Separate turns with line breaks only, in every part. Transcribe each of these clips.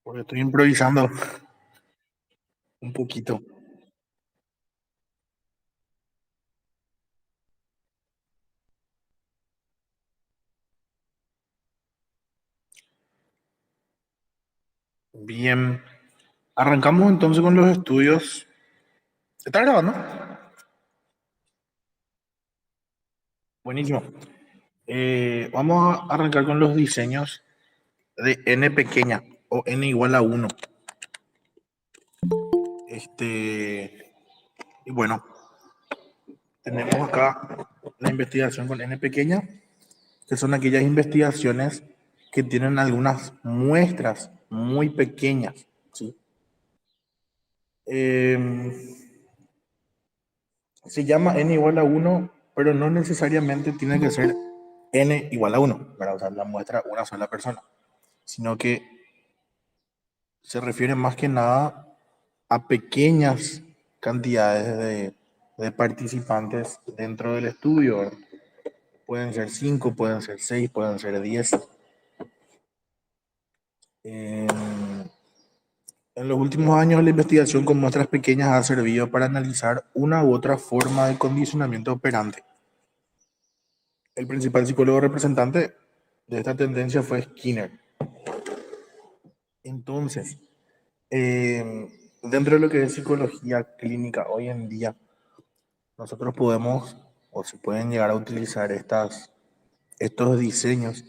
Porque estoy improvisando un poquito. Bien, arrancamos entonces con los estudios. ¿Está grabando? Buenísimo. Vamos a arrancar con los diseños de n pequeña o n igual a uno. Y bueno, tenemos acá la investigación con n pequeña, que son aquellas investigaciones que tienen algunas muestras muy pequeñas, ¿sí? Eh, Se llama n igual a uno, pero no necesariamente tiene que ser n igual a uno, ¿verdad? O sea, la muestra una sola persona, sino que se refiere más que nada a pequeñas cantidades de participantes dentro del estudio, ¿verdad? Pueden ser 5, pueden ser 6, pueden ser 10. En los últimos años, la investigación con muestras pequeñas ha servido para analizar una u otra forma de condicionamiento operante. El principal psicólogo representante de esta tendencia fue Skinner. Entonces, dentro de lo que es psicología clínica hoy en día, nosotros podemos o se pueden llegar a utilizar estos diseños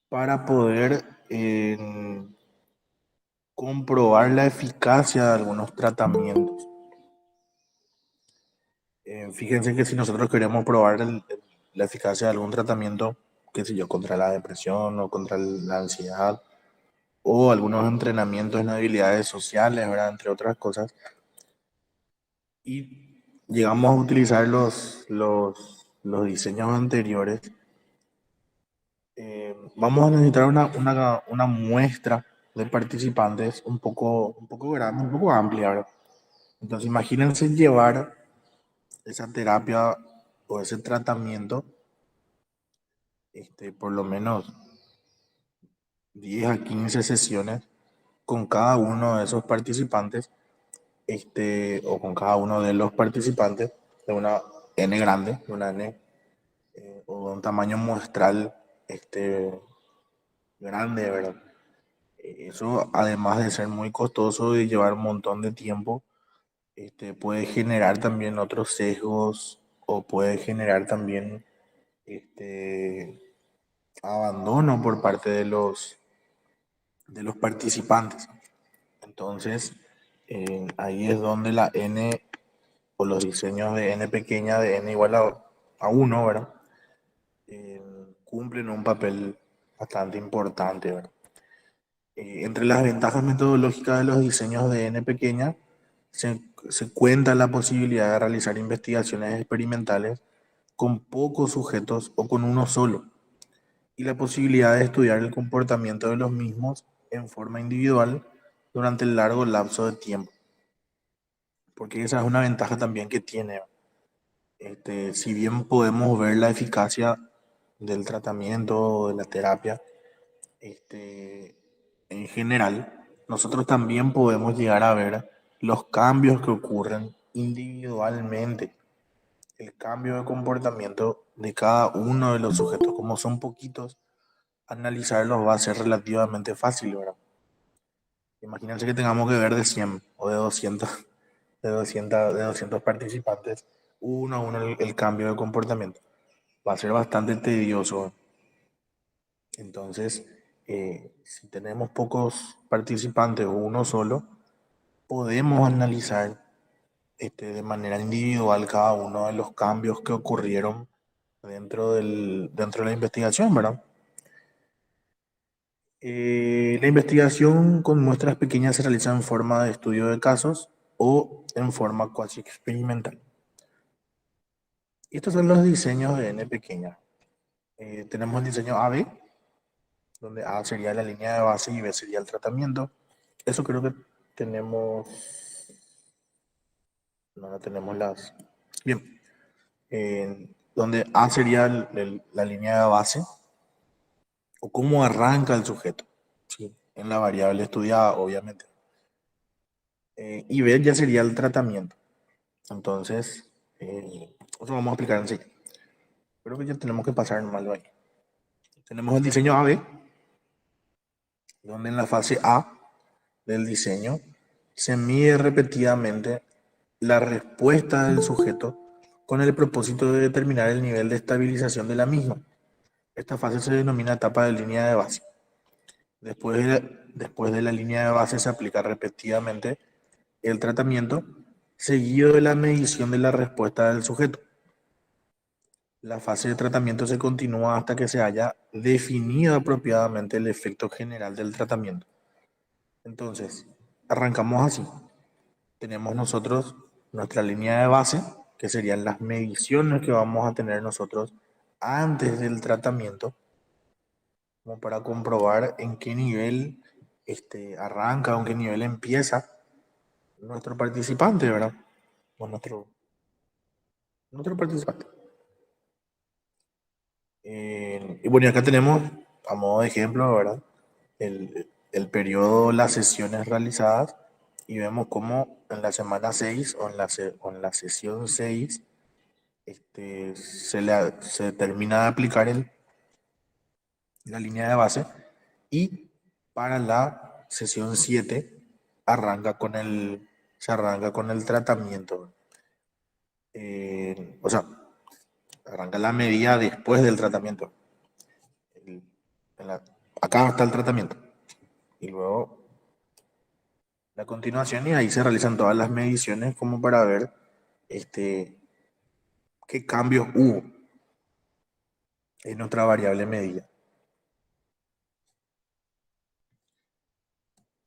para poder comprobar la eficacia de algunos tratamientos. Fíjense que si nosotros queremos probar la eficacia de algún tratamiento, qué sé yo, contra la depresión o contra la ansiedad, o algunos entrenamientos en habilidades sociales, ¿verdad? Entre otras cosas, y llegamos a utilizar los diseños anteriores, vamos a necesitar una muestra de participantes un poco grande, un poco amplia, ¿verdad? Entonces imagínense llevar esa terapia o ese tratamiento, por lo menos 10 a 15 sesiones con cada uno de esos participantes, o con cada uno de los participantes de una N grande, de una N o de un tamaño muestral grande, ¿verdad? Eso, además de ser muy costoso y llevar un montón de tiempo, puede generar también otros sesgos o puede generar también este, abandono por parte de los participantes. Entonces, ahí es donde la N o los diseños de N pequeña de N igual a uno, ¿verdad? Cumplen un papel bastante importante, ¿verdad? Entre las ventajas metodológicas de los diseños de N pequeña se cuenta la posibilidad de realizar investigaciones experimentales con pocos sujetos o con uno solo, y la posibilidad de estudiar el comportamiento de los mismos en forma individual durante el largo lapso de tiempo, porque esa es una ventaja también que tiene. Si bien podemos ver la eficacia del tratamiento o de la terapia, este, en general, nosotros también podemos llegar a ver los cambios que ocurren individualmente, el cambio de comportamiento de cada uno de los sujetos. Como son poquitos, analizarlos va a ser relativamente fácil, ¿verdad? Imagínense que tengamos que ver de 100 o de 200, de 200 participantes, uno a uno el cambio de comportamiento. Va a ser bastante tedioso. Entonces, si tenemos pocos participantes o uno solo, podemos analizar de manera individual cada uno de los cambios que ocurrieron dentro de la investigación, ¿verdad? La investigación con muestras pequeñas se realiza en forma de estudio de casos o en forma cuasi experimental. Y estos son los diseños de N pequeña. Tenemos el diseño AB, donde A sería la línea de base y B sería el tratamiento. Eso creo que tenemos, no tenemos las... Bien, donde A sería la línea de base o cómo arranca el sujeto, ¿sí? en la variable estudiada, obviamente. Y B ya sería el tratamiento. Entonces, eso vamos a aplicar en sí. Creo que ya tenemos que pasar mal ahí. Tenemos el diseño AB, donde en la fase A del diseño se mide repetidamente la respuesta del sujeto con el propósito de determinar el nivel de estabilización de la misma. Esta fase se denomina etapa de línea de base. Después de la línea de base se aplica repetidamente el tratamiento seguido de la medición de la respuesta del sujeto. La fase de tratamiento se continúa hasta que se haya definido apropiadamente el efecto general del tratamiento. Entonces, arrancamos así. Tenemos nosotros nuestra línea de base, que serían las mediciones que vamos a tener nosotros antes del tratamiento, como para comprobar en qué nivel arranca o en qué nivel empieza nuestro participante, ¿verdad? O nuestro participante. Y bueno, y acá tenemos, a modo de ejemplo, ¿verdad? El periodo, las sesiones realizadas, y vemos cómo en la semana 6 o en la sesión 6 se termina de aplicar la línea de base, y para la sesión 7 se arranca con el tratamiento. O sea, arranca la medida después del tratamiento. El- Acá está el tratamiento. Y luego la continuación, y ahí se realizan todas las mediciones como para ver este, qué cambios hubo en otra variable medida.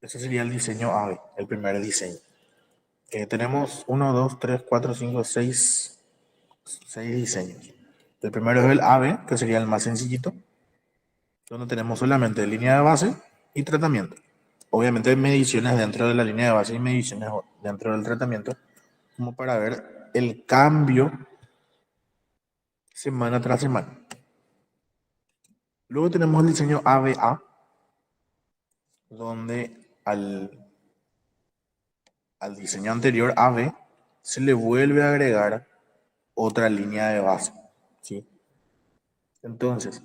Ese sería el diseño AVE, el primer diseño. Tenemos uno, 2, 3, 4, 5, 6 diseños. El primero es el AVE, que sería el más sencillito, donde tenemos solamente línea de base y tratamiento. Obviamente hay mediciones dentro de la línea de base y mediciones dentro del tratamiento, como para ver el cambio semana tras semana. Luego tenemos el diseño ABA, donde al diseño anterior AB se le vuelve a agregar otra línea de base, ¿sí? Entonces,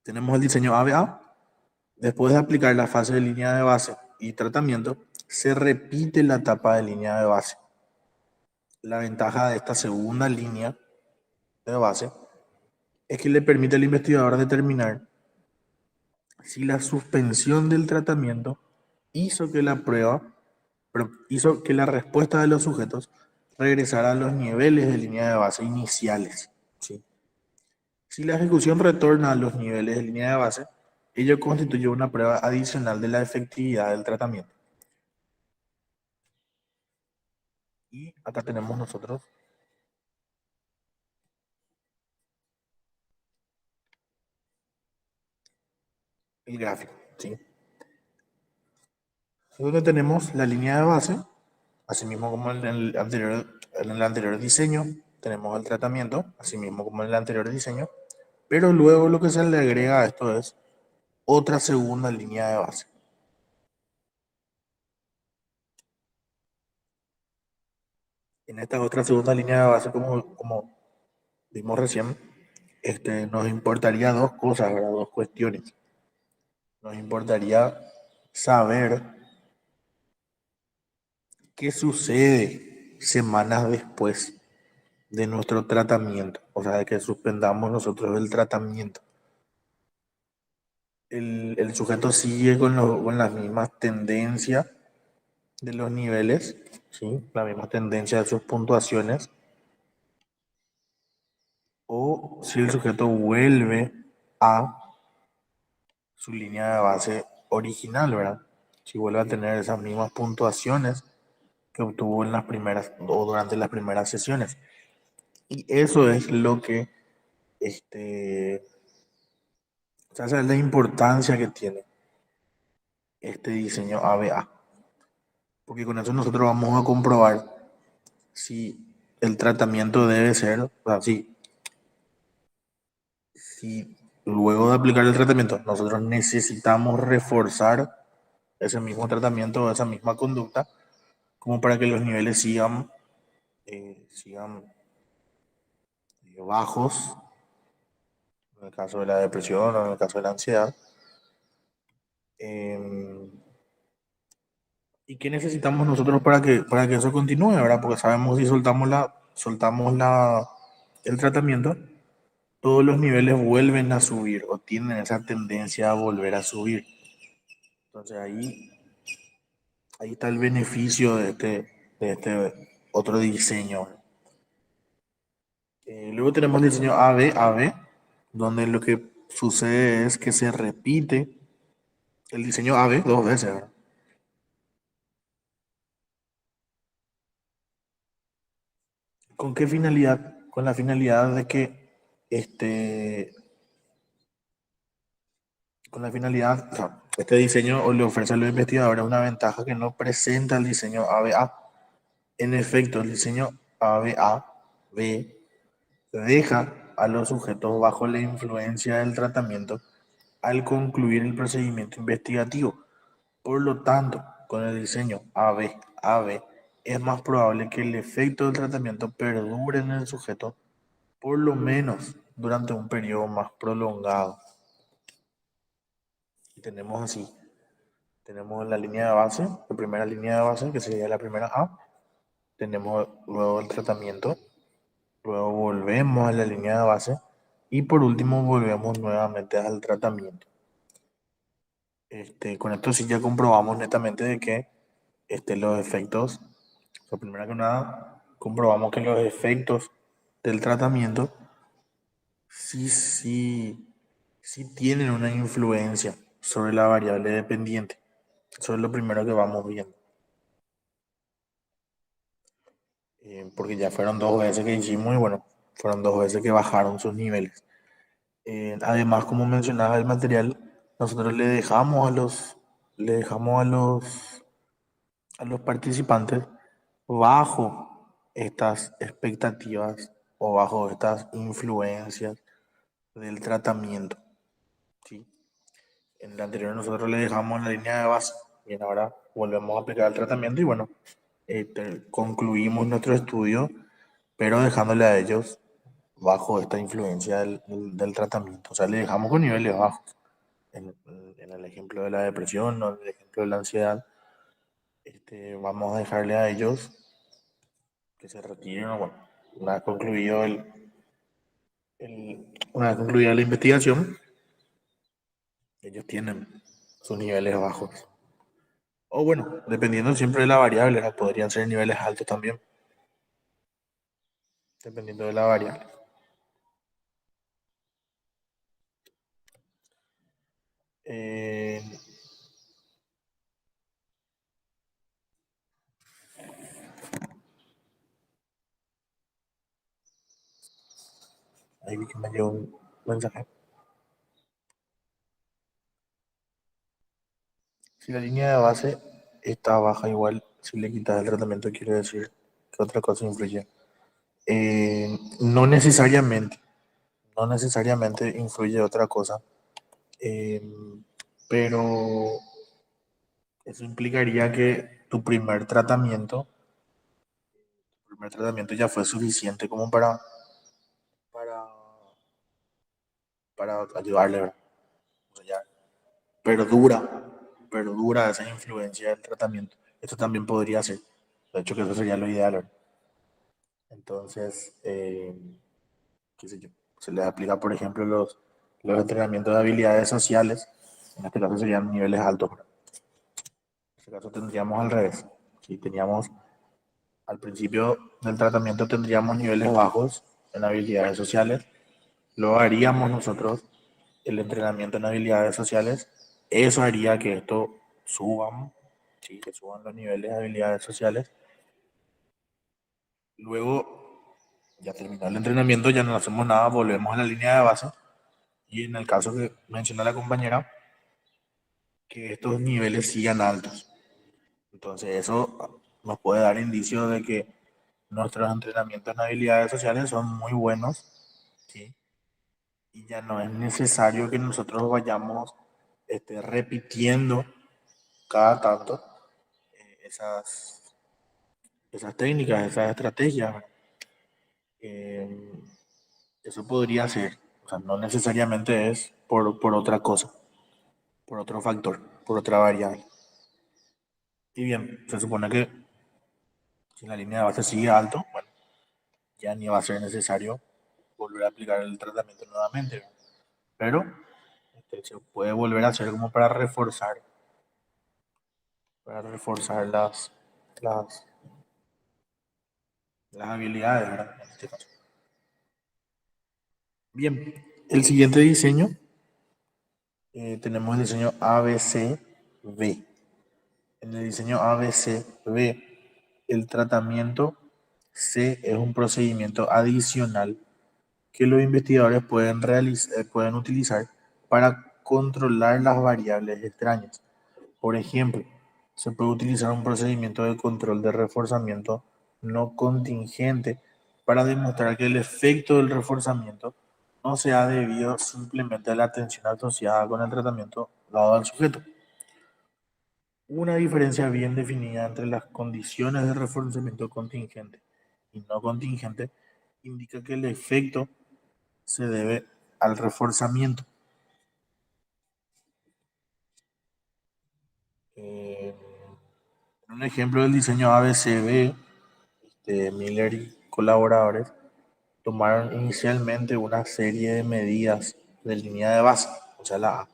tenemos el diseño ABA. Después de aplicar la fase de línea de base y tratamiento, se repite la etapa de línea de base. La ventaja de esta segunda línea de base es que le permite al investigador determinar si la suspensión del tratamiento hizo que la prueba, hizo que la respuesta de los sujetos regresara a los niveles de línea de base iniciales, ¿sí? Si la ejecución retorna a los niveles de línea de base, ello constituye una prueba adicional de la efectividad del tratamiento. Y acá tenemos nosotros el gráfico, ¿sí? Donde tenemos la línea de base, asimismo como en el anterior diseño, tenemos el tratamiento, asimismo como en el anterior diseño, pero luego lo que se le agrega a esto es otra segunda línea de base. En esta otra segunda línea de base, como vimos recién, nos importaría dos cosas, ¿verdad? Dos cuestiones. Nos importaría saber qué sucede semanas después de nuestro tratamiento, o sea, de que suspendamos nosotros el tratamiento. El sujeto sigue con las mismas tendencias de los niveles, ¿sí? La misma tendencia de sus puntuaciones, o si el sujeto vuelve a su línea de base original, ¿verdad? Si vuelve a tener esas mismas puntuaciones que obtuvo en las primeras o durante las primeras sesiones. Y eso es lo que, o sea, esa es la importancia que tiene este diseño ABA. Porque con eso nosotros vamos a comprobar si el tratamiento debe ser, o sea, si luego de aplicar el tratamiento, nosotros necesitamos reforzar ese mismo tratamiento o esa misma conducta como para que los niveles sigan bajos, en el caso de la depresión o en el caso de la ansiedad. Eh, ¿Y qué necesitamos nosotros para que eso continúe, ¿verdad? Porque sabemos que si el tratamiento, todos los niveles vuelven a subir o tienen esa tendencia a volver a subir. Entonces ahí está el beneficio de este otro diseño. Luego tenemos el diseño AB, donde lo que sucede es que se repite el diseño AB dos veces, ¿verdad? ¿Con qué finalidad? Con la finalidad de que este, con la finalidad, o sea, este diseño le ofrece a los investigadores una ventaja que no presenta el diseño ABA. En efecto, el diseño ABA-B deja a los sujetos bajo la influencia del tratamiento al concluir el procedimiento investigativo. Por lo tanto, con el diseño AB es más probable que el efecto del tratamiento perdure en el sujeto por lo menos durante un periodo más prolongado. Y tenemos así, tenemos la línea de base, la primera línea de base, que sería la primera A. Tenemos luego el tratamiento, luego volvemos a la línea de base y por último volvemos nuevamente al tratamiento. Con esto sí ya comprobamos netamente de que los efectos, o sea, primero que nada, comprobamos que los efectos del tratamiento sí tienen una influencia sobre la variable dependiente. Eso es lo primero que vamos viendo. Porque ya fueron dos veces que hicimos y bueno, fueron dos veces que bajaron sus niveles. Además, como mencionaba el material, nosotros le dejamos a los participantes bajo estas expectativas o bajo estas influencias del tratamiento. ¿Sí? En el anterior nosotros le dejamos la línea de base y ahora volvemos a aplicar el tratamiento y bueno, concluimos nuestro estudio, pero dejándole a ellos bajo esta influencia del tratamiento. O sea, le dejamos con niveles bajos. En el ejemplo de la depresión o en el ejemplo de la ansiedad, vamos a dejarle a ellos que se retiren. O bueno, una vez una vez concluida la investigación, ellos tienen sus niveles bajos. O bueno, dependiendo siempre de la variable, ¿no? Podrían ser niveles altos también, dependiendo de la variable. Eh, Ahí vi que me llegó un mensaje. Si la línea de base está baja igual, si le quitas el tratamiento, quiere decir que otra cosa influye. No necesariamente, no necesariamente influye otra cosa, eh, pero eso implicaría que tu primer tratamiento ya fue suficiente como para, para ayudarle, ¿verdad? O sea, ya perdura esa influencia del tratamiento. Esto también podría ser. De hecho, que eso sería lo ideal, ¿verdad? Entonces, qué sé yo, se les aplica, por ejemplo, los entrenamientos de habilidades sociales. En este caso serían niveles altos, ¿verdad? En este caso tendríamos al revés. Si teníamos al principio del tratamiento tendríamos niveles bajos en habilidades sociales, luego haríamos nosotros el entrenamiento en habilidades sociales, eso haría que esto suban, ¿sí? Que suban los niveles de habilidades sociales. Luego, ya terminó el entrenamiento, ya no hacemos nada, volvemos a la línea de base y en el caso que menciona la compañera, que estos niveles sigan altos. Entonces eso nos puede dar indicios de que nuestros entrenamientos en habilidades sociales son muy buenos, ¿sí? y ya no es necesario que nosotros vayamos repitiendo cada tanto esas técnicas, esas estrategias. Eh, Eso podría ser, o sea, no necesariamente es por otra cosa, por otro factor, por otra variable. Y bien, se supone que si la línea de base sigue alto, bueno, ya ni va a ser necesario volver a aplicar el tratamiento nuevamente, ¿verdad? Pero se puede volver a hacer como para reforzar las, las habilidades, ¿verdad? En este caso. Bien, el siguiente diseño, tenemos el diseño ABCB. En el diseño ABCB, el tratamiento C es un procedimiento adicional que los investigadores pueden utilizar para controlar las variables extrañas. Por ejemplo, se puede utilizar un procedimiento de control de reforzamiento no contingente para demostrar que el efecto del reforzamiento no se ha debido simplemente a la tensión asociada con el tratamiento dado al sujeto. Una diferencia bien definida entre las condiciones de reforzamiento contingente y no contingente indica que el efecto se debe al reforzamiento. Eh, un ejemplo del diseño ABCB de Miller y colaboradores tomaron inicialmente una serie de medidas de línea de base, o sea, la A,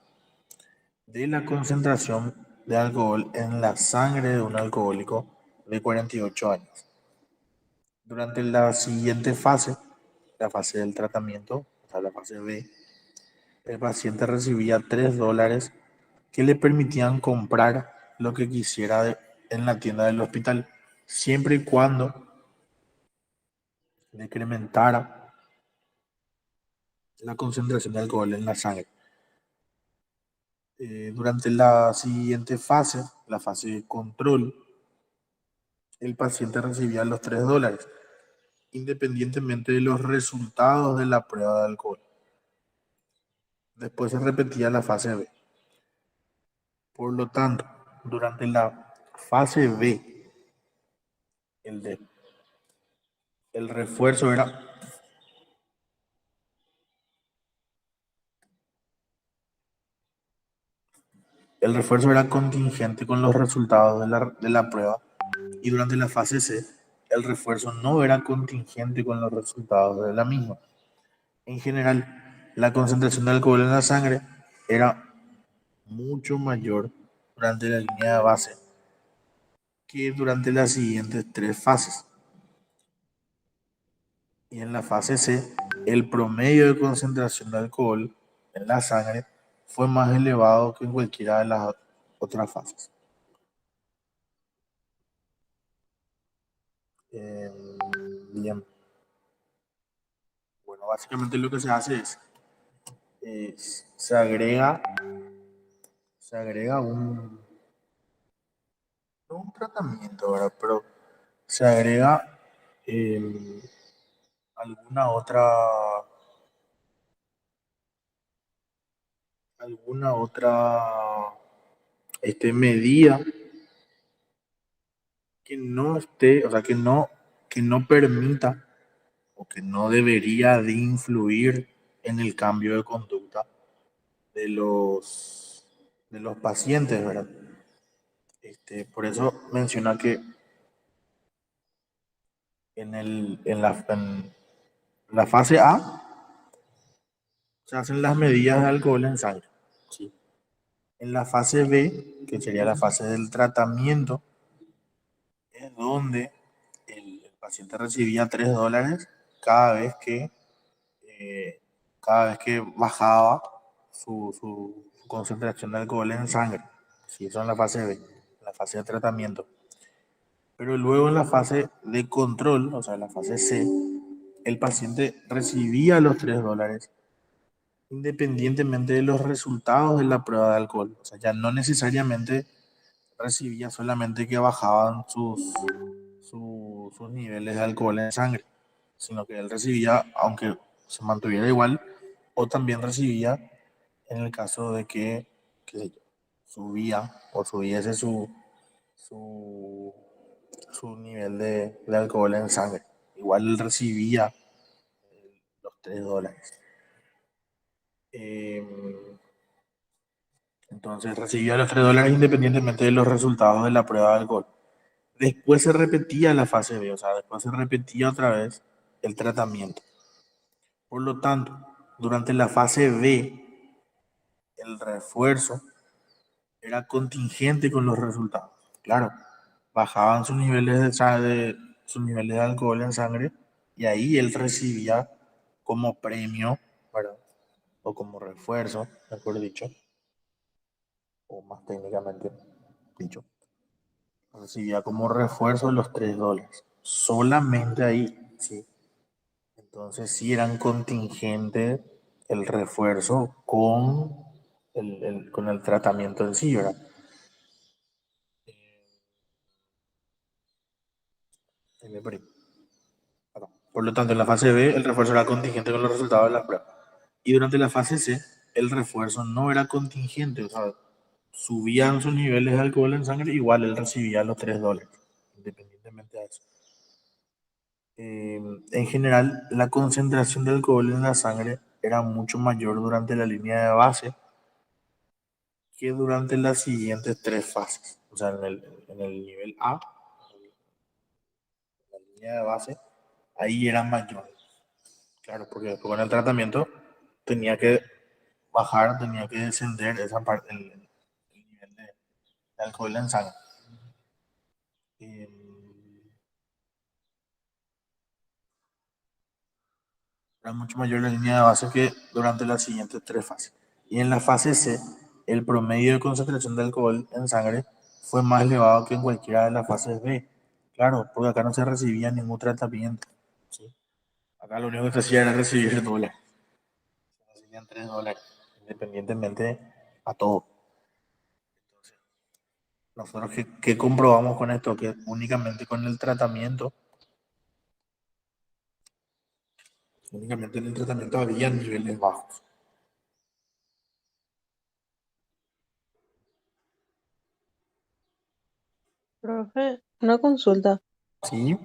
de la concentración de alcohol en la sangre de un alcohólico de 48 años. Durante la siguiente fase, la fase del tratamiento, o sea, la fase B, el paciente recibía $3 que le permitían comprar lo que quisiera en la tienda del hospital, siempre y cuando decrementara la concentración de alcohol en la sangre. Durante la siguiente fase, la fase de control, el paciente recibía los $3, independientemente de los resultados de la prueba de alcohol. Después se repetía la fase B. Por lo tanto, durante la fase B, el, de, el refuerzo era el refuerzo era contingente con los resultados de la prueba, y durante la fase C el refuerzo no era contingente con los resultados de la misma. En general, la concentración de alcohol en la sangre era mucho mayor durante la línea de base que durante las siguientes tres fases. Y en la fase C, el promedio de concentración de alcohol en la sangre fue más elevado que en cualquiera de las otras fases. Eh, Bien, bueno, básicamente lo que se hace es se agrega no un tratamiento, ¿verdad? Pero se agrega eh, alguna otra, alguna otra medida que no esté, o sea, que no permita o que no debería de influir en el cambio de conducta de de los pacientes, ¿verdad? Por eso menciona que en la fase A se hacen las medidas de alcohol en sangre, ¿sí? En la fase B, que sería la fase del tratamiento, es donde el paciente recibía $3 cada vez que, eh, cada vez que bajaba su concentración de alcohol en sangre. Sí, eso en la fase B, la fase de tratamiento. Pero luego en la fase de control, o sea, en la fase C, el paciente recibía los $3 independientemente de los resultados de la prueba de alcohol. O sea, ya no necesariamente recibía solamente que bajaban sus niveles de alcohol en sangre, sino que él recibía, aunque se mantuviera igual, o también recibía en el caso de que, qué sé yo, subía o subiese su, su nivel de alcohol en sangre. Igual él recibía los $3. Eh, entonces recibía los $3 independientemente de los resultados de la prueba de alcohol. Después se repetía la fase B, o sea, después se repetía otra vez el tratamiento. Por lo tanto, durante la fase B, el refuerzo era contingente con los resultados. Claro, bajaban sus niveles sus niveles de alcohol en sangre y ahí él recibía como premio, ¿verdad? O como refuerzo, mejor dicho, o más técnicamente dicho, recibía como refuerzo los $3. Solamente ahí, sí. Entonces sí eran contingentes el refuerzo con con el tratamiento en sí, ¿verdad? Ahí me perdí. Acá. Por lo tanto, en la fase B el refuerzo era contingente con los resultados de la prueba. Y durante la fase C el refuerzo no era contingente, o sea, subían sus niveles de alcohol en sangre, igual él recibía los $3, independientemente de eso. En general, la concentración de alcohol en la sangre era mucho mayor durante la línea de base que durante las siguientes tres fases. O sea, en el nivel A, la línea de base, ahí era mayor. Claro, porque después con el tratamiento tenía que bajar, tenía que descender esa parte, el nivel de alcohol en sangre. Eh, Era mucho mayor la línea de base que durante las siguientes tres fases. Y en la fase C, el promedio de concentración de alcohol en sangre fue más elevado que en cualquiera de las fases B. Claro, porque acá no se recibía ningún tratamiento. ¿Sí? Acá lo único que se hacía era recibir $3. Se recibían $3, independientemente a todo. Entonces, nosotros qué comprobamos con esto, que únicamente en el tratamiento había niveles bajos.
Profe, una consulta.
Sí,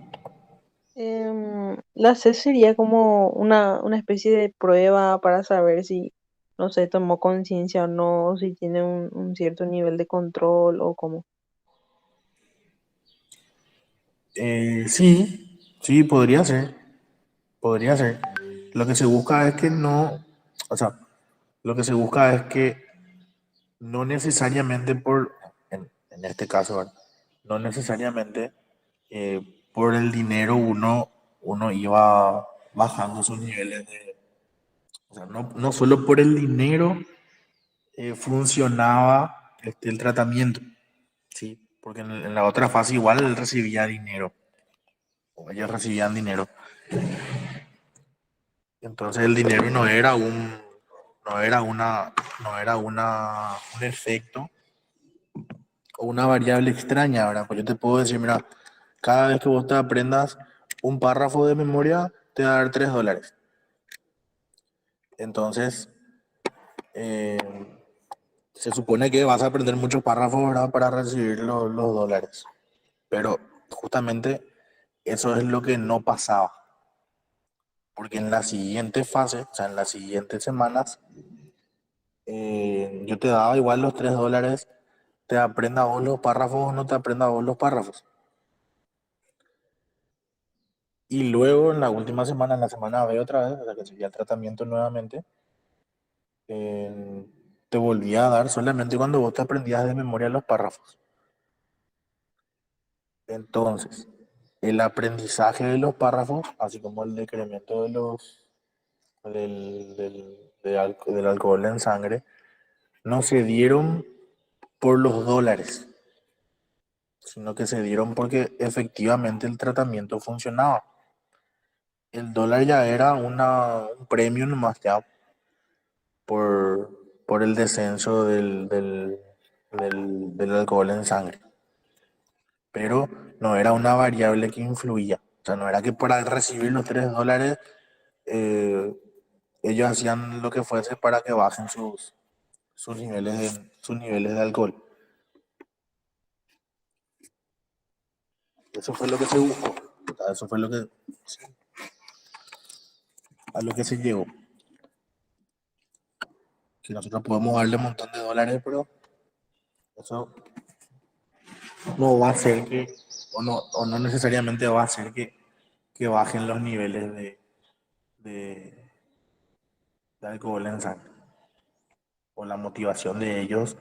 La C sería como una especie de prueba para saber si, no sé, tomó conciencia o no, si tiene un cierto nivel de control o cómo.
sí, sí, podría ser. Lo que se busca es que no, o sea, lo que se busca es que no necesariamente en este caso, ¿verdad? No necesariamente por el dinero uno iba bajando sus niveles o sea, no solo por el dinero funcionaba el tratamiento, ¿sí? Porque en la otra fase igual él recibía dinero, o ellos recibían dinero. Entonces el dinero no era no era un efecto o una variable extraña, ¿verdad? Pues yo te puedo decir, mira, cada vez que vos te aprendas un párrafo de memoria, te va a dar $3. Entonces, eh, se supone que vas a aprender muchos párrafos, ¿verdad? Para recibir los dólares. Pero justamente eso es lo que no pasaba. Porque en la siguiente fase, o sea, en las siguientes semanas, yo te daba igual los $3, te aprenda vos los párrafos o no te aprenda vos los párrafos. Y luego en la última semana, en la semana B otra vez, o sea que sería el tratamiento nuevamente, eh, te volvía a dar solamente cuando vos te aprendías de memoria los párrafos. Entonces, el aprendizaje de los párrafos, así como el decremento del alcohol en sangre, no se dieron por los dólares, sino que se dieron porque efectivamente el tratamiento funcionaba. El dólar ya era un premio nomás ya por, por el descenso del alcohol en sangre, pero no era una variable que influía. O sea, no era que para recibir los $3 eh, ellos hacían lo que fuese para que bajen sus niveles de alcohol. Eso fue lo que se buscó. Eso fue a lo que se llegó. Que nosotros podemos darle un montón de dólares, pero eso no va a hacer que, o no necesariamente va a hacer que bajen los niveles de, de alcohol en sangre. O la motivación de ellos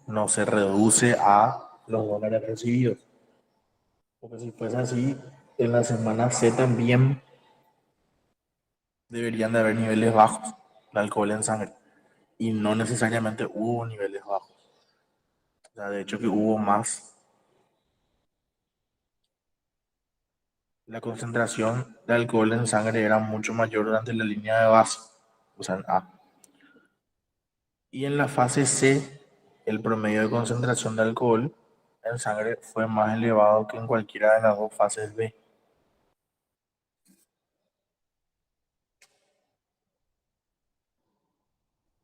no se reduce a los dólares recibidos. Porque si fuese así, en la semana C también deberían de haber niveles bajos de alcohol en sangre. Y no necesariamente hubo niveles bajos. O sea, de hecho que hubo más. La concentración de alcohol en sangre era mucho mayor durante la línea de base, o sea, en A. Y en la fase C, el promedio de concentración de alcohol en sangre fue más elevado que en cualquiera de las dos fases B.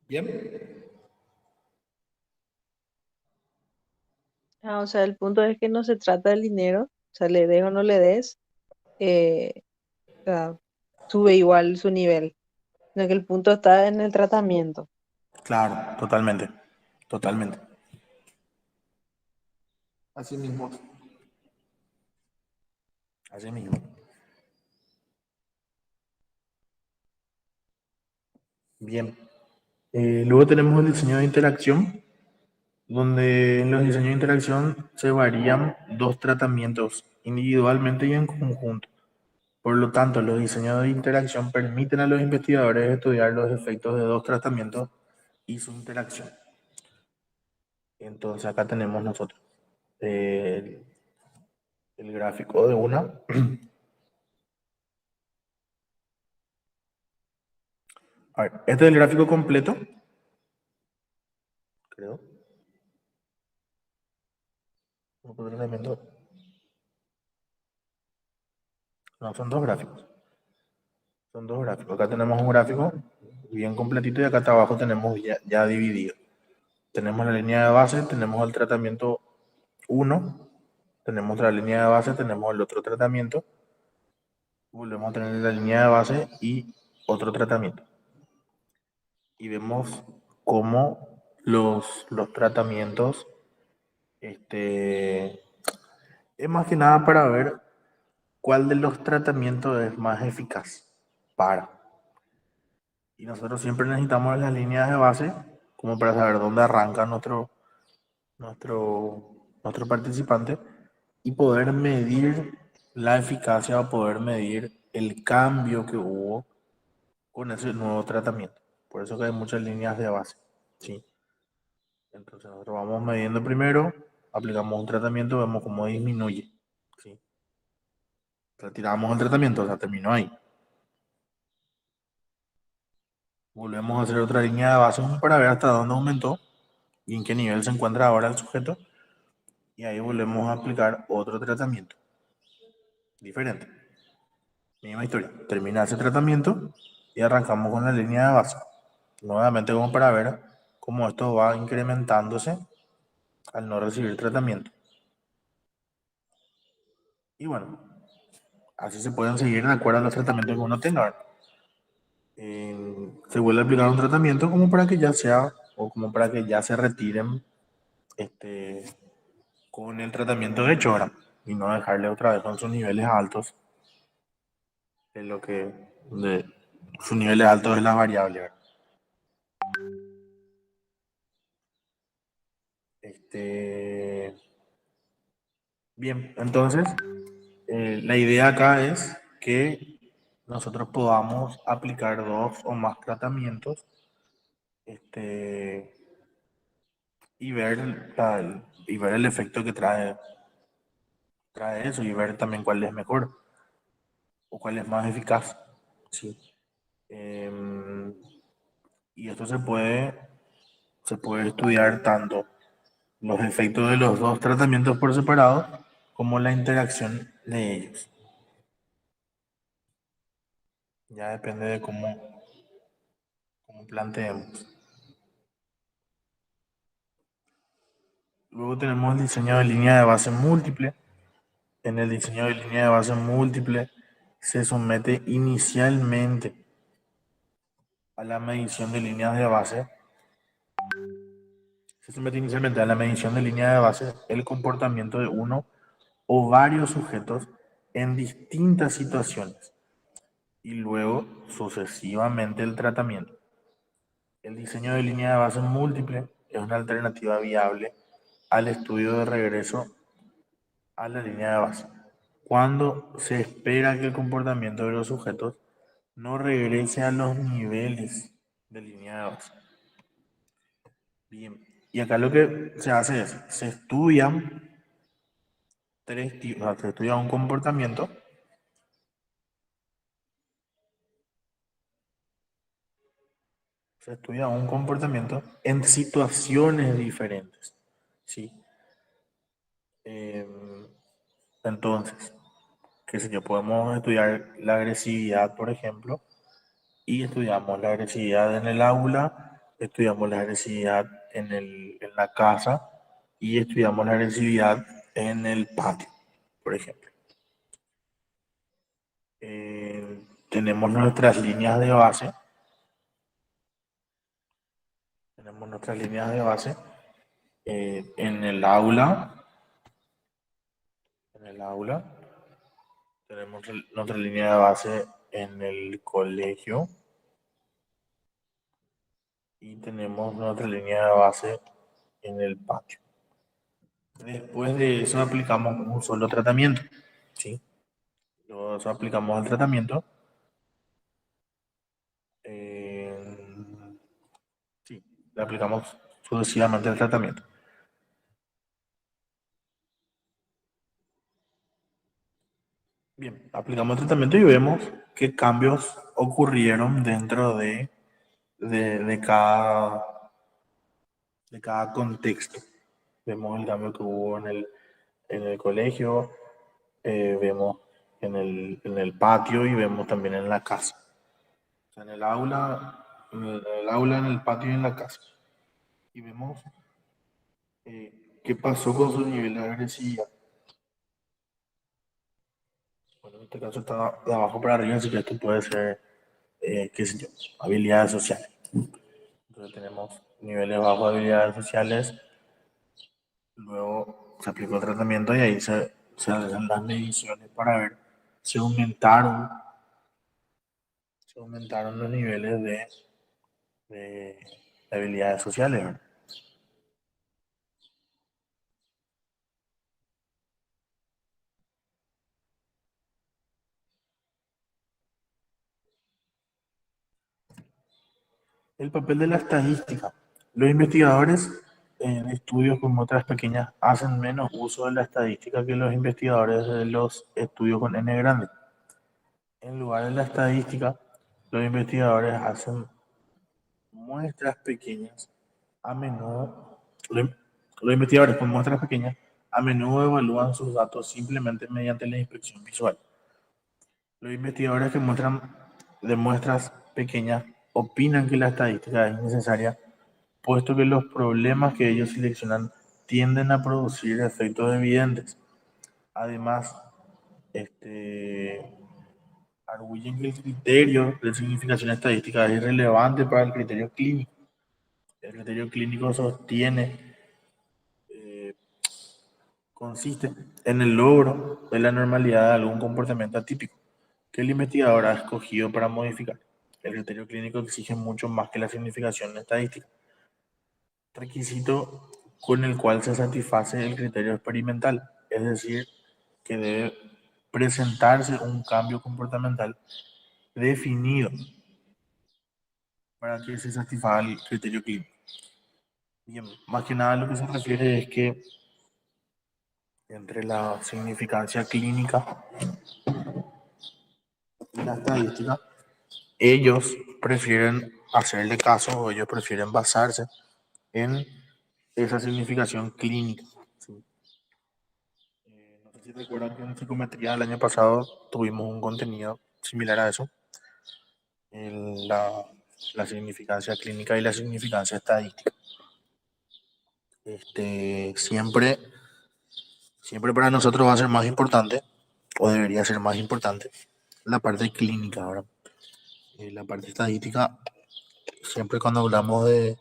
Bien,
Ah, o sea, el punto es que no se trata del dinero, o sea, le des o no le des, eh, o sea, sube igual su nivel, sino que el punto está en el tratamiento.
claro, totalmente, totalmente. Así mismo, así mismo. Bien. Luego tenemos el diseño de interacción, donde en los diseños de interacción se varían dos tratamientos individualmente y en conjunto. Por lo tanto, los diseños de interacción permiten a los investigadores estudiar los efectos de dos tratamientos y su interacción. Entonces acá tenemos nosotros el, el gráfico de una. A ver, este es el gráfico completo, creo. Otro tratamiento. No, son dos gráficos. Son dos gráficos. Acá tenemos un gráfico bien completito y acá abajo tenemos ya dividido. Tenemos la línea de base, tenemos el tratamiento uno, tenemos la línea de base, tenemos el otro tratamiento, volvemos a tener la línea de base y otro tratamiento. Y vemos cómo los tratamientos, este, es más que nada para ver cuál de los tratamientos es más eficaz para. Y nosotros siempre necesitamos las líneas de base como para saber dónde arranca nuestro participante y poder medir la eficacia o poder medir el cambio que hubo con ese nuevo tratamiento. Por eso que hay muchas líneas de base. ¿Sí? Entonces nosotros vamos midiendo primero, aplicamos un tratamiento, vemos cómo disminuye. ¿Sí? Retiramos el tratamiento, o sea, terminó ahí. Volvemos a hacer otra línea de base para ver hasta dónde aumentó y en qué nivel se encuentra ahora el sujeto. Y ahí volvemos a aplicar otro tratamiento diferente. Misma historia. Termina ese tratamiento y arrancamos con la línea de base. Nuevamente como para ver cómo esto va incrementándose al no recibir tratamiento. Y bueno, así se pueden seguir de acuerdo a los tratamientos que uno tenga. Se vuelve a aplicar un tratamiento como para que ya sea o como para que ya se retiren este, con el tratamiento hecho ahora y no dejarle otra vez con sus niveles altos en lo que de sus niveles altos es la variable. ¿Verdad? Este, bien, entonces la idea acá es que nosotros podamos aplicar dos o más tratamientos este, y ver el efecto que trae eso y ver también cuál es mejor o cuál es más eficaz. ¿Sí? Em, y esto se puede estudiar tanto los efectos de los dos tratamientos por separado como la interacción de ellos. Ya depende de cómo. planteemos. Luego tenemos el diseño de línea de base múltiple. En el diseño de línea de base múltiple se somete inicialmente a la medición de líneas de base. Se somete inicialmente a la medición de línea de base el comportamiento de uno o varios sujetos en distintas situaciones y luego sucesivamente el tratamiento. El diseño de línea de base múltiple es una alternativa viable al estudio de regreso a la línea de base, cuando se espera que el comportamiento de los sujetos no regrese a los niveles de línea de base. Bien, y acá lo que se hace es, se estudian tres tipos, o sea, se estudia un comportamiento, se estudia un comportamiento en situaciones diferentes, ¿sí? Eh, entonces, qué sé yo, podemos estudiar la agresividad, por ejemplo, y estudiamos la agresividad en el aula, estudiamos la agresividad en la casa y estudiamos la agresividad en el patio, por ejemplo. Tenemos nuestras líneas de base, tenemos nuestras líneas de base en el aula, en el aula, tenemos nuestra línea de base en el colegio y tenemos nuestra línea de base en el patio. Después de eso aplicamos un solo tratamiento, ¿sí? Luego de eso aplicamos el tratamiento. eh, sí, le aplicamos sucesivamente el tratamiento. Bien, aplicamos el tratamiento y vemos qué cambios ocurrieron dentro de de cada contexto. Vemos el cambio que hubo en el colegio, vemos en el patio y vemos también en la casa. O sea, en el aula, en el patio y en la casa. Y vemos qué pasó con su nivel de agresividad. Bueno, en este caso está de abajo para arriba, así que esto puede ser, qué sé yo, habilidades sociales. Entonces tenemos niveles bajos de habilidades sociales, luego se aplicó el tratamiento y ahí se hacen las mediciones para ver si aumentaron los niveles de habilidades sociales, ¿verdad? El papel de la estadística. Los investigadores en estudios con muestras pequeñas hacen menos uso de la estadística que los investigadores de los estudios con n grande. En lugar de la estadística, los investigadores hacen muestras pequeñas. A menudo, los investigadores con muestras pequeñas a menudo evalúan sus datos simplemente mediante la inspección visual. Los investigadores que muestran de muestras pequeñas opinan que la estadística es necesaria, puesto que los problemas que ellos seleccionan tienden a producir efectos evidentes. Además, este, arguyen que el criterio de significación estadística es irrelevante para el criterio clínico. El criterio clínico consiste en el logro de la normalidad de algún comportamiento atípico que el investigador ha escogido para modificar. El criterio clínico exige mucho más que la significación estadística, requisito con el cual se satisface el criterio experimental, es decir, que debe presentarse un cambio comportamental definido para que se satisfaga el criterio clínico. Bien, más que nada lo que se refiere es que entre la significancia clínica y la estadística, ellos prefieren hacerle caso o ellos prefieren basarse en esa significación clínica. ¿Sí? No sé si recuerdan que en psicometría el año pasado tuvimos un contenido similar a eso. la significancia clínica y la significancia estadística. Siempre, siempre para nosotros va a ser más importante, o debería ser más importante, la parte clínica, ¿verdad? La parte estadística, siempre cuando hablamos de,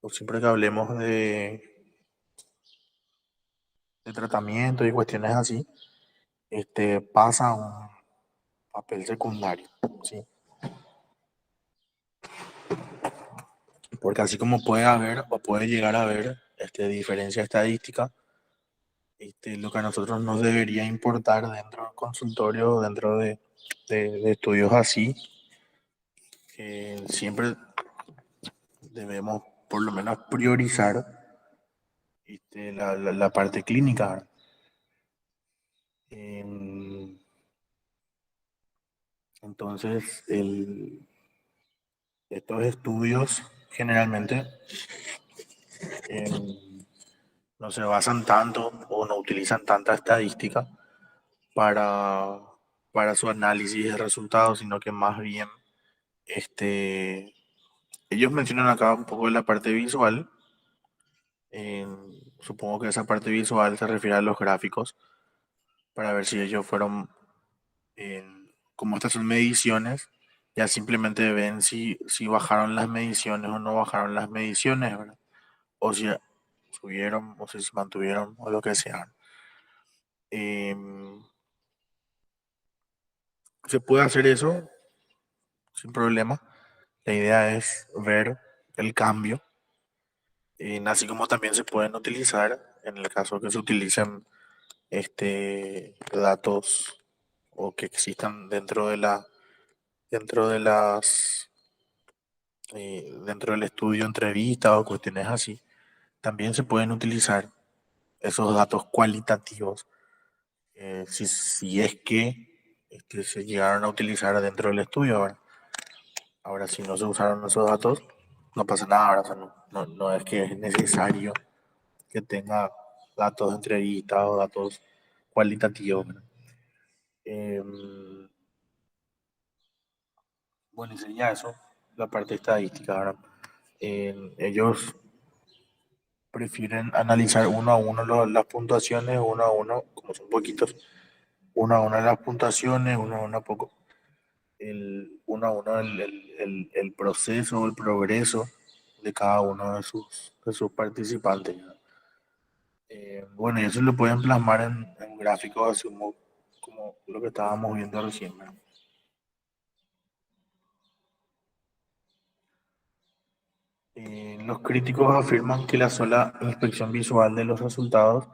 o siempre que hablemos de tratamiento y cuestiones así, pasa a un papel secundario, ¿sí? Porque así como puede haber o puede llegar a haber diferencia estadística, lo que a nosotros nos debería importar dentro del consultorio, dentro de estudios así, siempre debemos por lo menos priorizar la parte clínica, ¿verdad? Em, entonces, estos estudios generalmente em, no se basan tanto o no utilizan tanta estadística para, para su análisis de resultados, sino que más bien este, ellos mencionan acá un poco de la parte visual. Supongo que esa parte visual se refiere a los gráficos para ver si ellos fueron, como estas son mediciones, ya simplemente ven si bajaron las mediciones o no bajaron las mediciones, ¿verdad? O si subieron o si se mantuvieron o lo que sea. Em, Se puede hacer eso sin problema. La idea es ver el cambio, así como también se pueden utilizar, en el caso que se utilicen datos o que existan dentro de las dentro del estudio entrevistas o cuestiones así, también se pueden utilizar esos datos cualitativos, si es que se llegaron a utilizar dentro del estudio. Ahora, si no se usaron esos datos, no pasa nada. Ahora, o sea, no es que es necesario que tenga datos de entrevista o datos cualitativos, ¿verdad? Em, bueno, y sería eso, la parte estadística. Ahora, ellos prefieren analizar uno a uno las puntuaciones, uno a uno, como son poquitos, uno a uno las puntuaciones, uno a uno poco, uno a uno el proceso o el progreso de cada uno de sus participantes. Bueno, y eso lo pueden plasmar en gráficos así como lo que estábamos viendo recién, ¿verdad? Los críticos afirman que la sola inspección visual de los resultados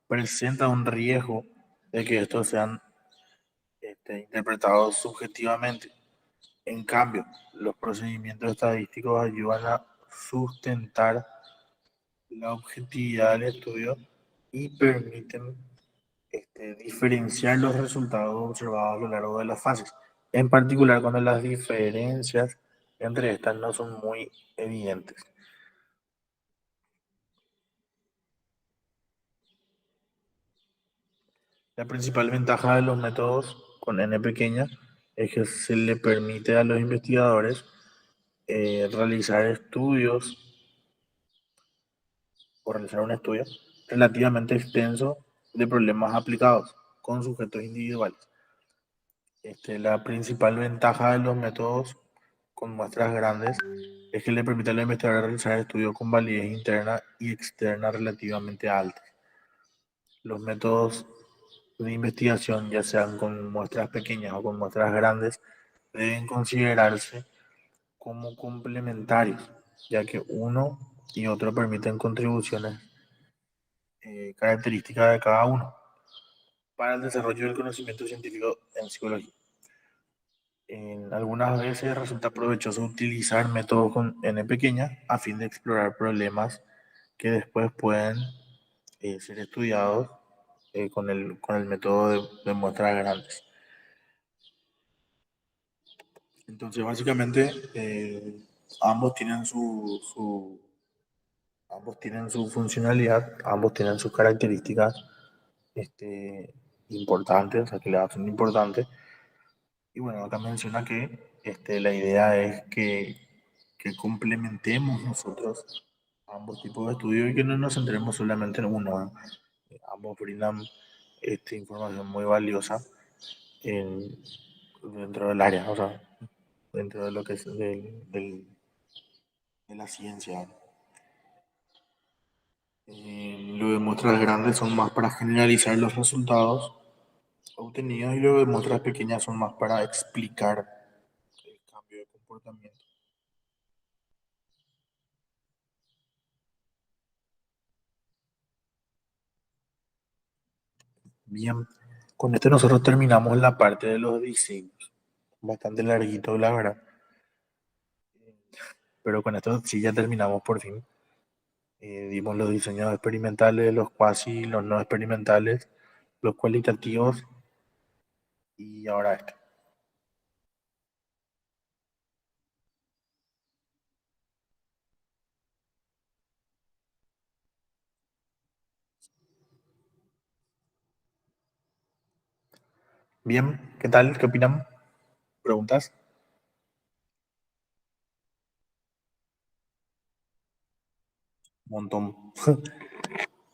presenta un riesgo de que estos sean interpretados subjetivamente. En cambio, los procedimientos estadísticos ayudan a sustentar la objetividad del estudio y permiten diferenciar los resultados observados a lo largo de las fases, en particular cuando las diferencias entre estas no son muy evidentes. La principal ventaja de los métodos con n pequeña es que se le permite a los investigadores realizar estudios o realizar un estudio relativamente extenso de problemas aplicados con sujetos individuales. La principal ventaja de los métodos con muestras grandes es que le permite a los investigadores realizar estudios con validez interna y externa relativamente altas. Los métodos de investigación, ya sean con muestras pequeñas o con muestras grandes, deben considerarse como complementarios, ya que uno y otro permiten contribuciones características de cada uno para el desarrollo del conocimiento científico en psicología. Algunas veces resulta provechoso utilizar métodos con n pequeña a fin de explorar problemas que después pueden ser estudiados con el método de muestras grandes. Entonces, básicamente, ambos tienen ambos tienen su funcionalidad, ambos tienen sus características importantes, o sea, que le hacen importante. Y bueno, acá menciona que La idea es que complementemos nosotros ambos tipos de estudios y que no nos centremos solamente en uno. Ambos brindan información muy valiosa en- dentro del área, o sea, dentro de lo que es de la ciencia. Los de muestras grandes son más para generalizar los resultados obtenidos y los de muestras pequeñas son más para explicar el cambio de comportamiento. Bien, con esto nosotros terminamos la parte de los diseños. Bastante larguito, la verdad. Pero con esto sí ya terminamos por fin. Dimos los diseños experimentales, los cuasi, los no experimentales, los cualitativos y ahora este. Bien, ¿qué tal? ¿Qué opinan? ¿Preguntas? Un montón.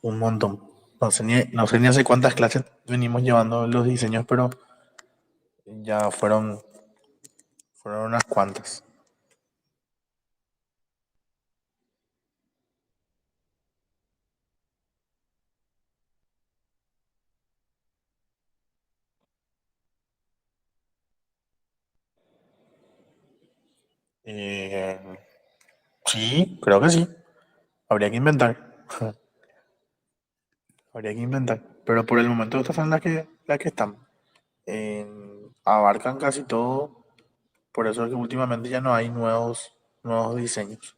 Un montón. No sé ni hace cuántas clases venimos llevando los diseños, pero ya fueron unas cuantas. Eh, sí, creo que sí. Habría que inventar. Habría que inventar. Pero por el momento estas son las que están. Abarcan casi todo. Por eso es que últimamente ya no hay nuevos diseños.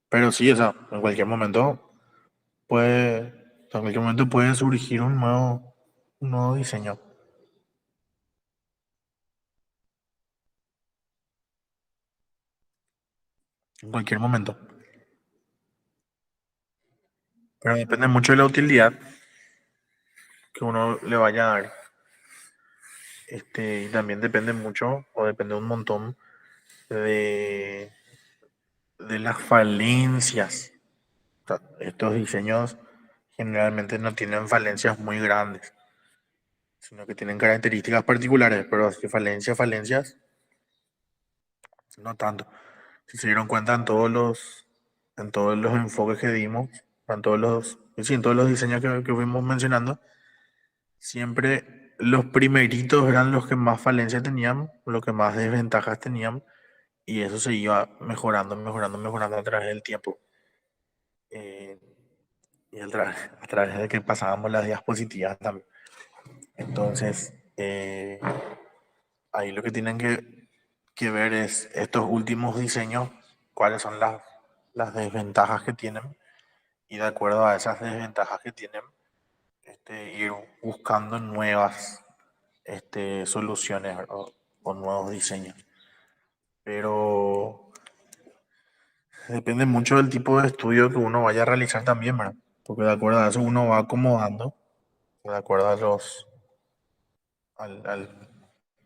Pero sí, o sea, en cualquier momento puede surgir un nuevo diseño. En cualquier momento. Pero depende mucho de la utilidad que uno le vaya a dar. Y también depende mucho, o depende un montón, de, de las falencias. O sea, estos diseños generalmente no tienen falencias muy grandes, sino que tienen características particulares, pero así falencias, no tanto. Si se dieron cuenta en todos los enfoques que dimos, sí, en todos los diseños que fuimos mencionando, siempre los primeritos eran los que más falencias tenían, los que más desventajas tenían, y eso se iba mejorando, mejorando, mejorando a través del tiempo. Eh, y a través de que pasábamos las diapositivas también. Entonces, ahí lo que tienen que ver es estos últimos diseños, cuáles son las desventajas que tienen, y de acuerdo a esas desventajas que tienen, ir buscando nuevas soluciones o nuevos diseños. Pero depende mucho del tipo de estudio que uno vaya a realizar también, ¿verdad? Porque de acuerdo a eso uno va acomodando, de acuerdo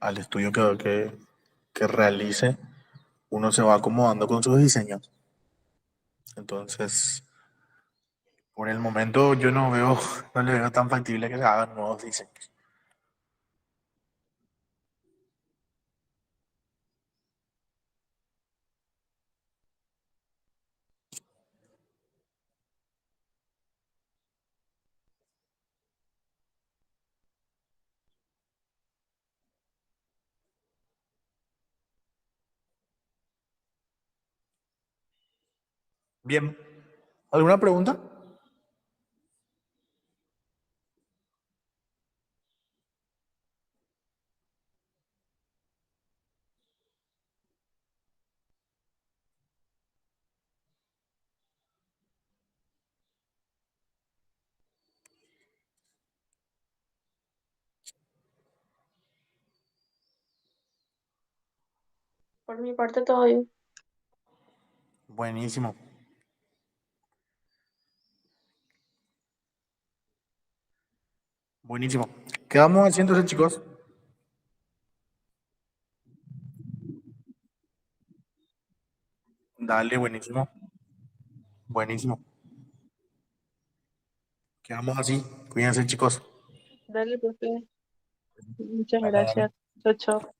al estudio que realice, uno se va acomodando con sus diseños. Entonces, por el momento yo no le veo tan factible que se hagan nuevos diseños. Bien, ¿alguna pregunta?
Por mi parte, todo bien.
Buenísimo. Buenísimo. ¿Qué vamos haciendo, entonces, chicos? Dale, buenísimo. Buenísimo. Quedamos así. Cuídense, chicos.
Dale, profe. Muchas
Dale,
gracias.
dale.
Chao, chao.